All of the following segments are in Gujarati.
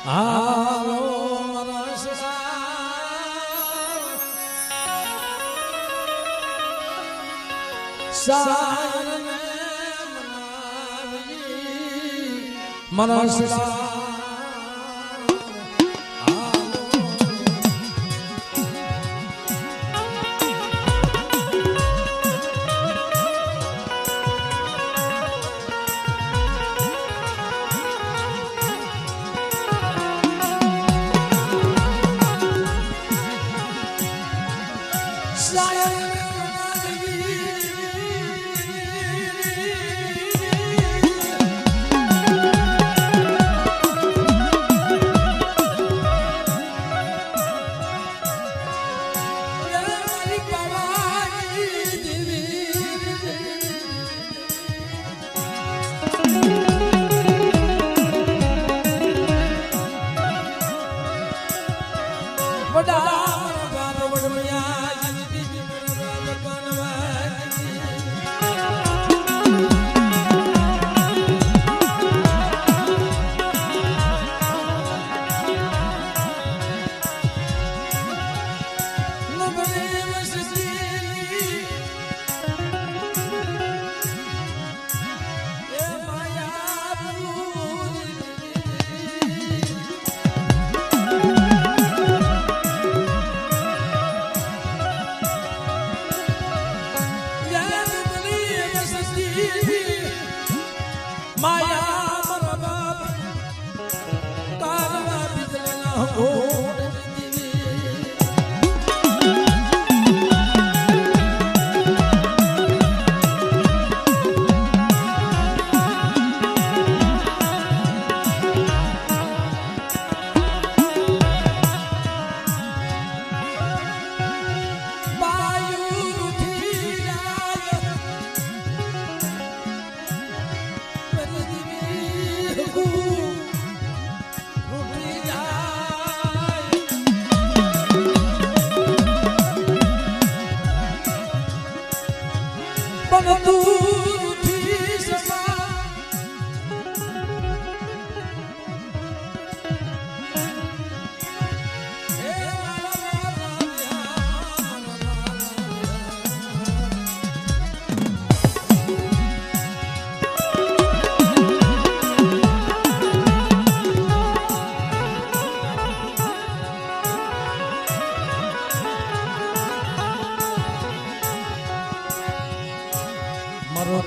હાલો સાયરને મનાવી મનસા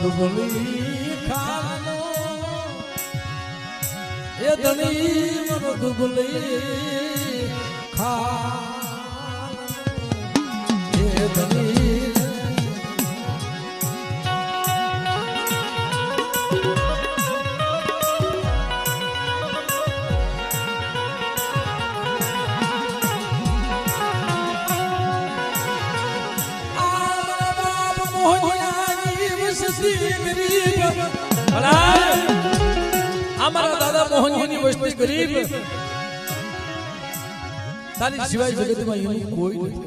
દુબલી ખાનો એ ધણી મનો દુબલી ખાનો એ ધણી हमारा दादा मोहन जी वस्ती गरीब तारी सिवाय जगत में यूं कोई नहीं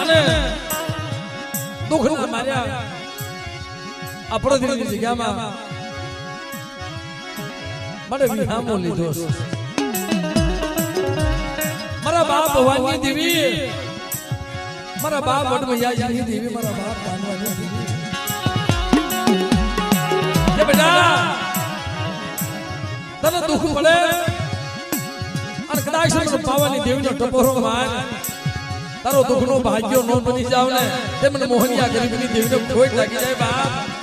अने दुख ना मार्या આપણો દિલની જગ્યામાં મને વિહામો લીધો મારા બાપ ભવાની દેવી મારા બાપ વડમૈયાની દેવી મારા બાપ પાનવાની દેવી કે બેટા તને દુખ પડે અને કદાચ મને પાવાની દેવીનો ટપોરો માર તારો દુખનો ભાગ્યો નો બની જાવ ને તે મને મોહનિયા ગરીબની દેવીનો ખોટ લાગી જાય બાપ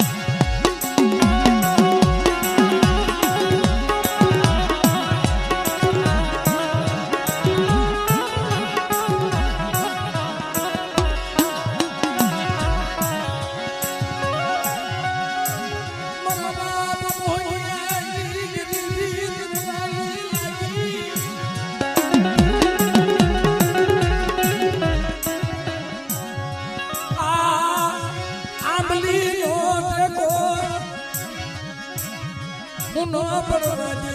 no pero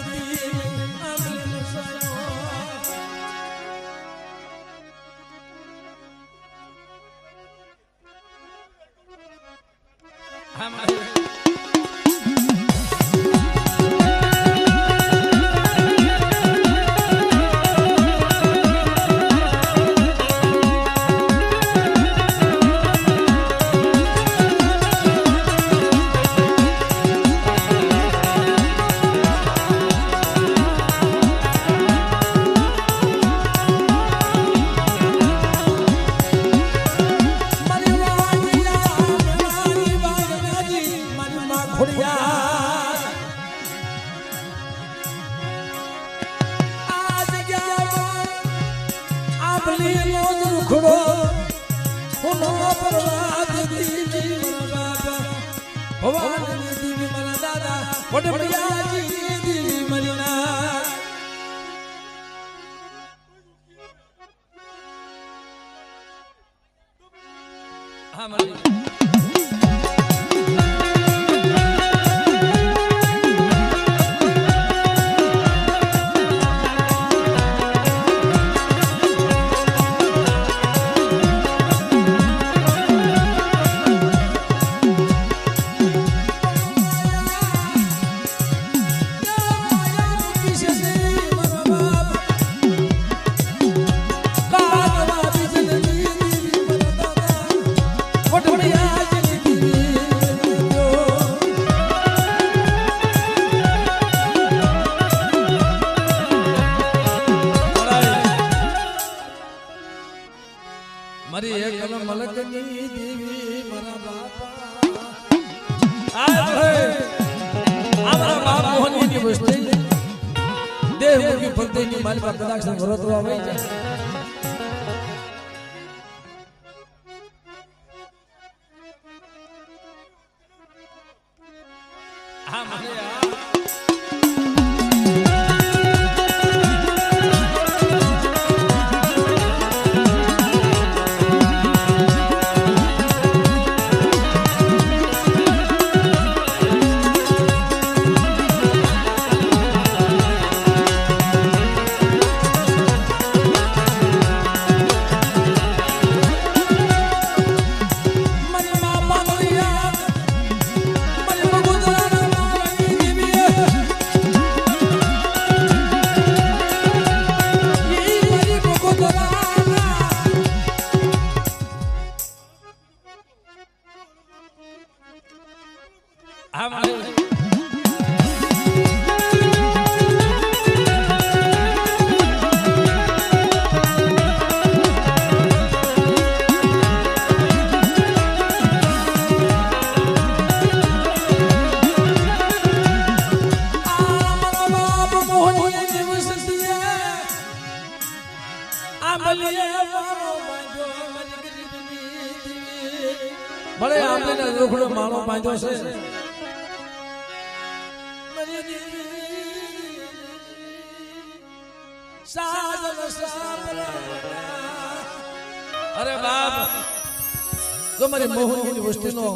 આંબલી નો દુખડો હુનો પરવાદ દીવી મારા બાપા ભવાની દીવી મારા દાદા વડમડિયાજી દીવી મારી ના હા મારી મારી એક કલમ મલકની દેવી મારા બાપા અમારા બાપ મોહનની વસ્તી દેહ મુકી ફરતેની મારી બાપ કદાચ વરતવા આવી જાય હા મને ભલે આંબલીનો દુખડો માળો બાંધ્યો છે અરે બાપ જો મારી મોહનની વસ્તીનો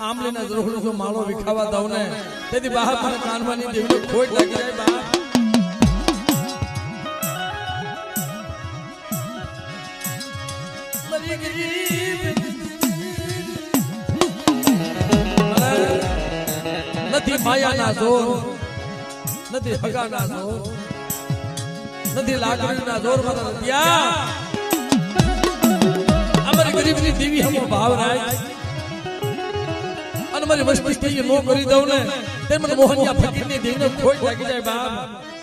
આંબલીના દુખડો જો માળો વિખાવા દઉં ને તેથી બહાર મને કાનવાની દેવીને ખોટ લાગી જાય બાપ નથી માયાના જોર નથી હગાના જોર નથી લાકડીના જોર મારા રૂપિયા અમારી ગરીબની દેવી હમો ભાવ રાય અને મારી વસ્તી નો કરી દઉં ને તે મને મોહનિયા ફકીરની દેવીને ખોટ લાગી જાય બાપ